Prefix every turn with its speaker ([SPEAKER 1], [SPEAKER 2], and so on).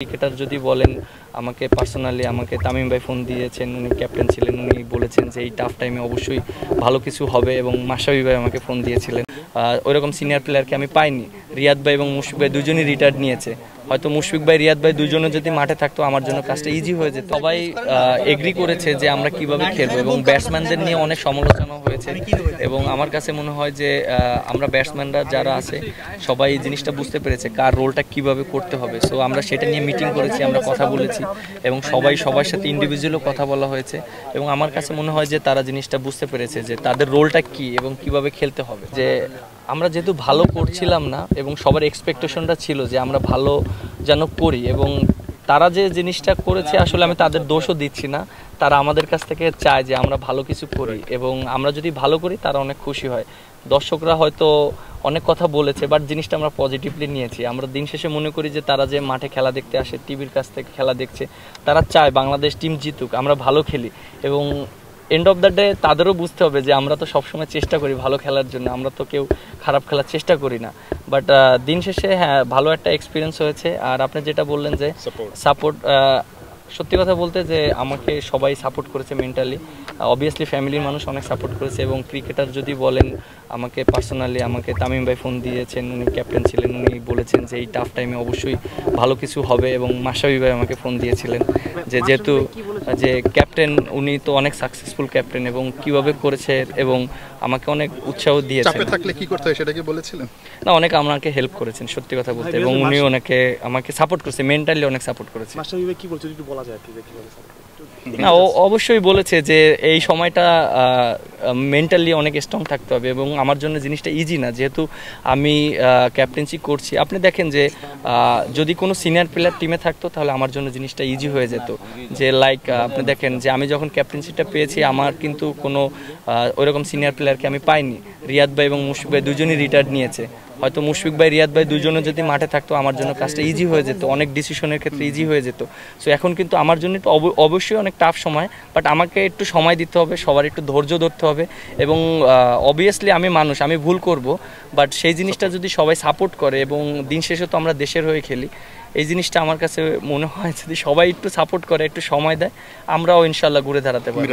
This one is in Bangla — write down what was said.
[SPEAKER 1] ক্রিকেটার যদি বলেন আমাকে পার্সোনালি আমাকে তামিম ভাই ফোন দিয়েছেন, উনি ক্যাপ্টেন ছিলেন, উনি বলেছেন যে এই টাফ টাইমে অবশ্যই ভালো কিছু হবে এবং মাশরাফি ভাই আমাকে ফোন দিয়েছিলেন। ওইরকম সিনিয়র প্লেয়ারকে আমি পাইনি। রিয়াদ ভাই এবং মুশফিক ভাই দুজনই রিটায়ার্ড নিয়েছে। হয়তো মুশফিক ভাই রিয়াদ ভাই দুজনে যদি মাঠে থাকতো আমার জন্য কাজটা ইজি হয়ে যেত। সবাই এগ্রি করেছে যে আমরা কিভাবে খেলবো এবং ব্যাটসম্যানদের নিয়ে অনেক সমালোচনা হয়েছে এবং আমার কাছে মনে হয় যে আমরা ব্যাটসম্যানরা যারা আছে সবাই এই জিনিসটা বুঝতে পেরেছে কার রোলটা কিভাবে করতে হবে। সো আমরা সেটা নিয়ে মিটিং করেছি, আমরা কথা বলেছি এবং সবার সাথে ইন্ডিভিজুয়ালও কথা বলা হয়েছে এবং আমার কাছে মনে হয় যে তারা জিনিসটা বুঝতে পেরেছে যে তাদের রোলটা কি এবং কিভাবে খেলতে হবে। যে আমরা যেহেতু ভালো করছিলাম না এবং সবার এক্সপেকটেশনটা ছিল যে আমরা ভালো যেন করি এবং তারা যে জিনিসটা করেছে আসলে আমি তাদের দোষও দিচ্ছি না। তারা আমাদের কাছ থেকে চায় যে আমরা ভালো কিছু করি এবং আমরা যদি ভালো করি তারা অনেক খুশি হয়। দর্শকরা হয়তো অনেক কথা বলেছে বাট জিনিসটা আমরা পজিটিভলি নিয়েছি। আমরা দিন শেষে মনে করি যে তারা যে মাঠে খেলা দেখতে আসে, টিভির কাছ থেকে খেলা দেখছে, তারা চায় বাংলাদেশ টিম জিতুক, আমরা ভালো খেলি এবং এন্ড অফ দ্য ডে তাদেরও বুঝতে হবে যে আমরা তো সবসময় চেষ্টা করি ভালো খেলার জন্য, আমরা তো কেউ খারাপ খেলার চেষ্টা করি না। বাট দিন শেষে হ্যাঁ ভালো একটা এক্সপিরিয়েন্স হয়েছে। আর আপনি যেটা বললেন যে সাপোর্ট, সত্যি কথা বলতে যে আমাকে সবাই সাপোর্ট করেছে মেন্টালি, অবভিয়াসলি ফ্যামিলির মানুষ অনেক সাপোর্ট করেছে এবং ক্রিকেটার যদি বলেন আমাকে পার্সোনালি আমাকে তামিম ভাই ফোন দিয়েছেন, উনি ক্যাপ্টেন ছিলেন, উনি বলেছেন যে এই টাফ টাইমে অবশ্যই ভালো কিছু হবে এবং মাশরাফি ভাই আমাকে ফোন দিয়েছিলেন যে যেহেতু যে ক্যাপ্টেন উনি তো অনেক সাকসেসফুল ক্যাপ্টেন এবং কিভাবে করেছে এবং আমাকে অনেক উৎসাহ দিয়েছেন।
[SPEAKER 2] চাপে থাকলে কি করতে হয় সেটা কি বলেছিলেন?
[SPEAKER 1] না, অনেক আমাকে হেল্প করেছেন সত্যি কথা বলতে এবং উনি আমাকে সাপোর্ট করেছে, মেন্টালি অনেক সাপোর্ট করেছে।
[SPEAKER 3] মাশরাফি ভাই কি বলছে একটু বলা যায় কি কিভাবে?
[SPEAKER 1] না, ও অবশ্যই বলেছে যে এই সময়টা মেন্টালি অনেক স্ট্রং থাকতে হবে এবং আমার জন্য জিনিসটা ইজি না, যেহেতু আমি ক্যাপ্টেন্সি করছি। আপনি দেখেন যে যদি কোনো সিনিয়র প্লেয়ার টিমে থাকতো তাহলে আমার জন্য জিনিসটা ইজি হয়ে যেত। যে লাইক আপনি দেখেন যে আমি যখন ক্যাপ্টেন্সিটা পেয়েছি আমার কিন্তু কোনো ওইরকম সিনিয়র প্লেয়ারকে আমি পাইনি। রিয়াদ ভাই এবং মুশফিক ভাই দুজনই রিটায়ার্ড নিয়েছে। হয়তো মুশফিক ভাই রিয়াদ ভাই দুজনে যদি মাঠে থাকতো আমার জন্য কাজটা ইজি হয়ে যেত, অনেক ডিসিশনের ক্ষেত্রে ইজি হয়ে যেত। সো এখন কিন্তু আমার জন্য অবশ্যই অনেক টাফ সময়, বাট আমাকে একটু সময় দিতে হবে, সবার একটু ধৈর্য ধরতে হবে এবং অবভিয়াসলি আমি মানুষ, আমি ভুল করব, বাট সেই জিনিসটা যদি সবাই সাপোর্ট করে এবং দিন শেষে তো আমরা দেশের হয়ে খেলি, এই জিনিসটা আমার কাছে মনে হয় যদি সবাই একটু সাপোর্ট করে, একটু সময় দেয়, আমরাও ইনশাল্লাহ ঘুরে দাঁড়াতে পারি।